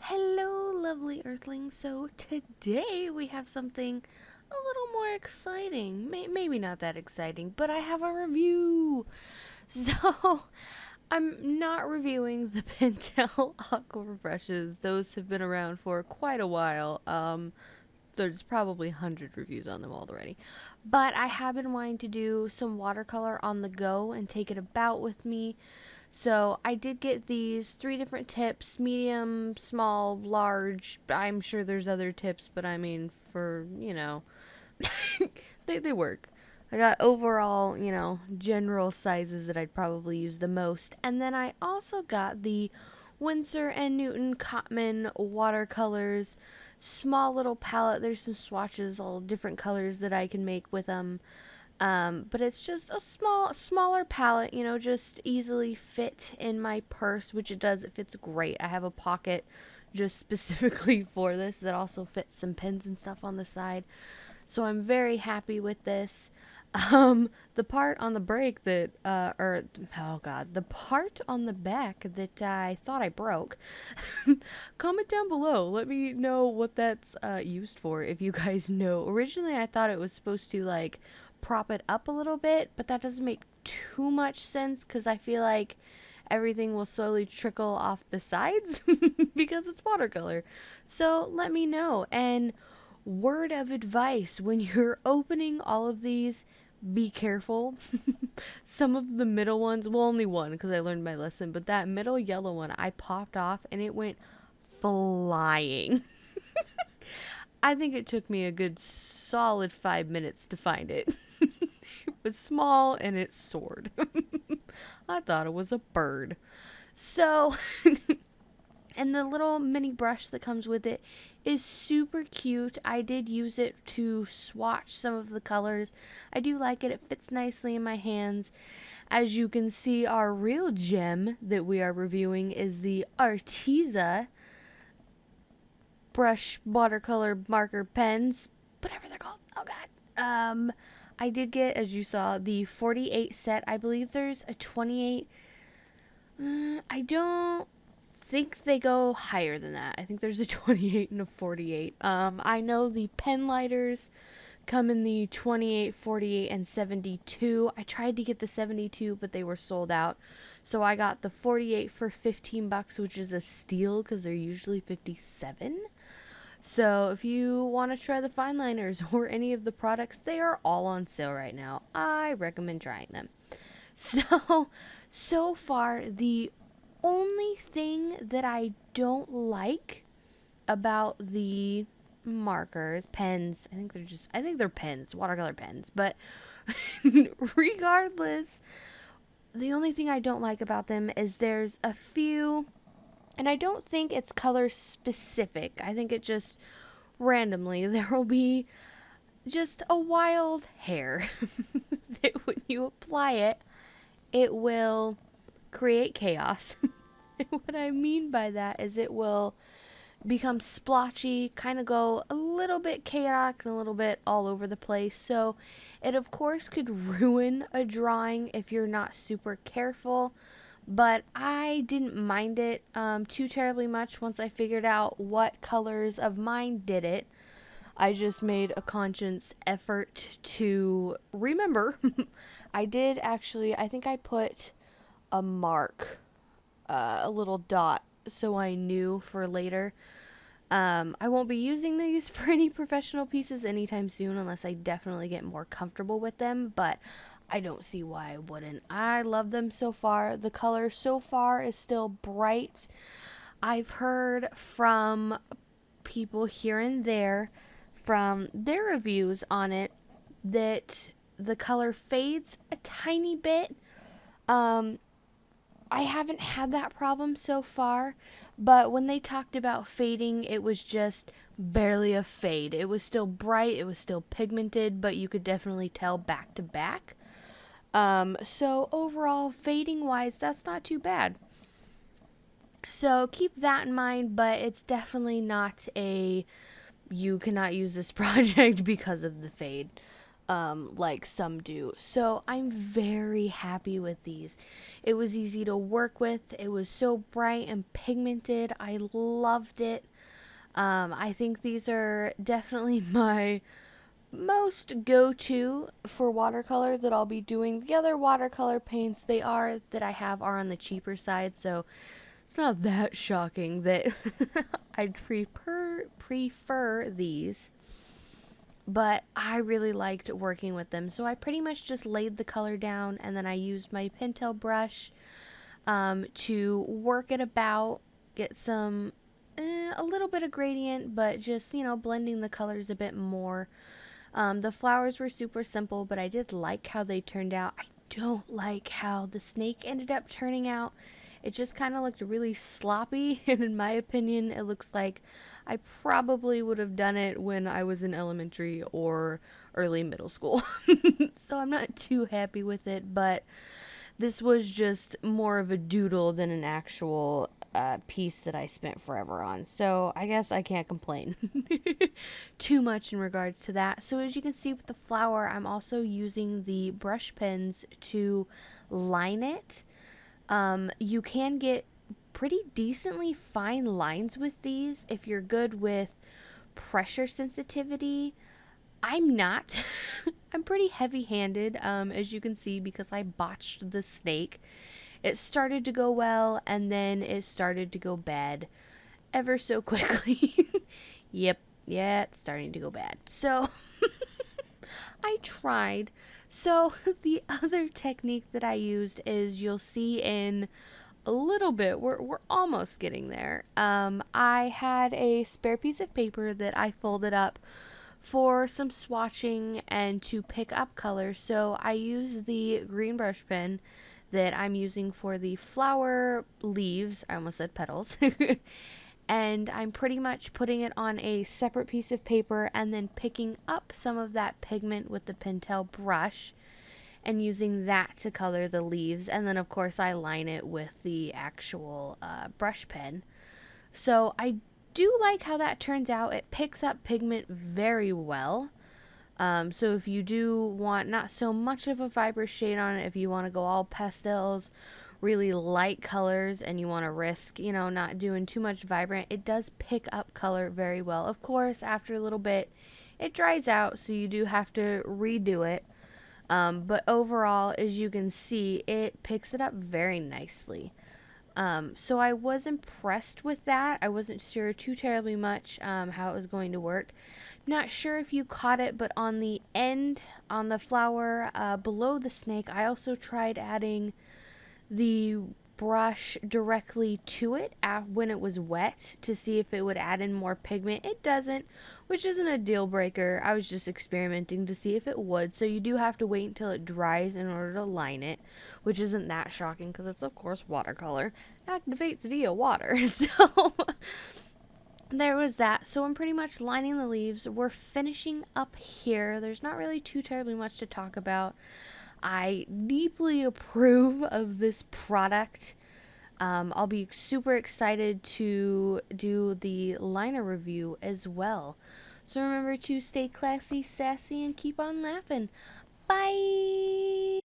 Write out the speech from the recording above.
Hello, lovely Earthlings. So today we have something a little more exciting. Maybe not that exciting, but I have a review. So I'm not reviewing the Pentel Aqua brushes. Those have been around for quite a while. There's probably 100 reviews on them already. But I have been wanting to do some watercolor on the go and take it about with me. So I did get these 3 different tips: medium, small, large. I'm sure there's other tips, but I mean, they work. I got overall, general sizes that I'd probably use the most. And then I also got the Winsor and Newton Cotman watercolors, small little palette. There's some swatches, all different colors that I can make with them. But it's just a smaller palette, just easily fit in my purse, which it does. It fits great. I have a pocket just specifically for this that also fits some pins and stuff on the side. So I'm very happy with this. The part on the break that, oh god, the part on the back that I thought I broke, comment down below. Let me know what that's used for if you guys know. Originally, I thought it was supposed to, like, prop it up a little bit, but that doesn't make too much sense because I feel like everything will slowly trickle off the sides because it's watercolor. So let me know. And word of advice, when you're opening all of these, be careful. Some of the middle ones, well, only one because I learned my lesson, but that middle yellow one I popped off and it went flying. I think it took me a good solid 5 minutes to find it. It was small and it soared. I thought it was a bird. So, and the little mini brush that comes with it is super cute. I did use it to swatch some of the colors. I do like it. It fits nicely in my hands. As you can see, our real gem that we are reviewing is the Arteza brush watercolor marker pens, whatever they're called. Oh god. I did get, as you saw, the 48 set. I believe there's a 28. I don't think they go higher than that. I think there's a 28 and a 48. I know the pen lighters come in the 28, 48, and 72. I tried to get the 72, but they were sold out. So I got the 48 for 15 bucks, which is a steal because they're usually 57. So if you want to try the fine liners or any of the products, they are all on sale right now. I recommend trying them. So far, the only thing that I don't like about the markers, pens, I think they're pens, watercolor pens, but regardless, the only thing I don't like about them is there's a few, and I don't think it's color specific. I think it just randomly there will be just a wild hair that when you apply it, it will create chaos. What I mean by that is it will become splotchy, kind of go a little bit chaotic and a little bit all over the place. So it of course could ruin a drawing if you're not super careful. But I didn't mind it too terribly much once I figured out what colors of mine did it. I just made a conscious effort to remember. I did actually, I think I put a mark, a little dot, so I knew for later. I won't be using these for any professional pieces anytime soon unless I definitely get more comfortable with them, but I don't see why I wouldn't. I love them so far. The color so far is still bright. I've heard from people here and there from their reviews on it that the color fades a tiny bit. Um, I haven't had that problem so far, but when they talked about fading, it was just barely a fade. It was still bright, it was still pigmented, but you could definitely tell back to back. So overall, fading wise, that's not too bad. So keep that in mind, but it's definitely not a you cannot use this project because of the fade. like some do. So I'm very happy with these. It was easy to work with. It was so bright and pigmented. I loved it. I think these are definitely my most go-to for watercolor that I'll be doing. The other watercolor paints that I have are on the cheaper side, so it's not that shocking that I'd prefer these. But I really liked working with them, so I pretty much just laid the color down, and then I used my Pentel brush to work it about, get some a little bit of gradient, but just, blending the colors a bit more. The flowers were super simple, but I did like how they turned out. I don't like how the snake ended up turning out. It just kind of looked really sloppy, and in my opinion, it looks like I probably would have done it when I was in elementary or early middle school. So I'm not too happy with it, but this was just more of a doodle than an actual piece that I spent forever on. So I guess I can't complain too much in regards to that. So as you can see with the flower, I'm also using the brush pens to line it. You can get pretty decently fine lines with these if you're good with pressure sensitivity. I'm not. I'm pretty heavy-handed, as you can see, because I botched the snake. It started to go well, and then it started to go bad ever so quickly. Yep, yeah, it's starting to go bad. So, I tried. So, the other technique that I used is you'll see in a little bit, we're almost getting there. I had a spare piece of paper that I folded up for some swatching and to pick up colors. So I use the green brush pen that I'm using for the flower leaves. I almost said petals. And I'm pretty much putting it on a separate piece of paper and then picking up some of that pigment with the Pentel brush and using that to color the leaves. And then, of course, I line it with the actual brush pen. So I do like how that turns out. It picks up pigment very well. So if you do want not so much of a vibrant shade on it, if you want to go all pastels, really light colors, and you want to risk, not doing too much vibrant, it does pick up color very well. Of course, after a little bit, it dries out, so you do have to redo it. But overall, as you can see, it picks it up very nicely. So I was impressed with that. I wasn't sure too terribly much how it was going to work. Not sure if you caught it, but on the end, on the flower below the snake, I also tried adding the brush directly to it when it was wet to see if it would add in more pigment. It doesn't, which isn't a deal breaker. I was just experimenting to see if it would. So you do have to wait until it dries in order to line it, which isn't that shocking because it's of course watercolor. Activates via water. So there was that. So I'm pretty much lining the leaves. We're finishing up here. There's not really too terribly much to talk about. I deeply approve of this product. I'll be super excited to do the liner review as well. So remember to stay classy, sassy, and keep on laughing. Bye!